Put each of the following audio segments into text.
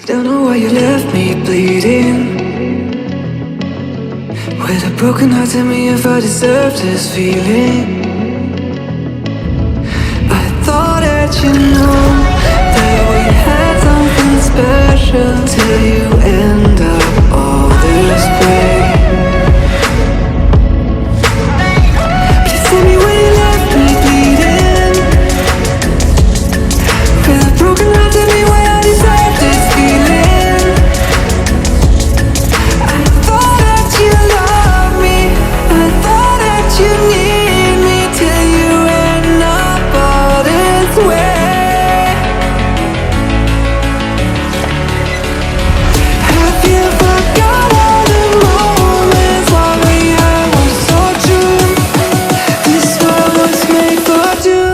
Don't know why you left me bleeding. With a broken heart, tell me if I deserve this feeling. I thought that you know that we had something special till you end up all this way. Please tell me when you left me bleeding. With a broken heart, tell me why I deserve this feeling. I thought that you loved me, I thought that you need me till you end up all this way. Have you forgot all the moments while we had was so true? This world was made for two.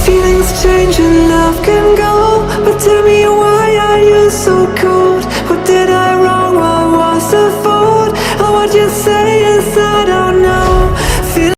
Feelings change and love can go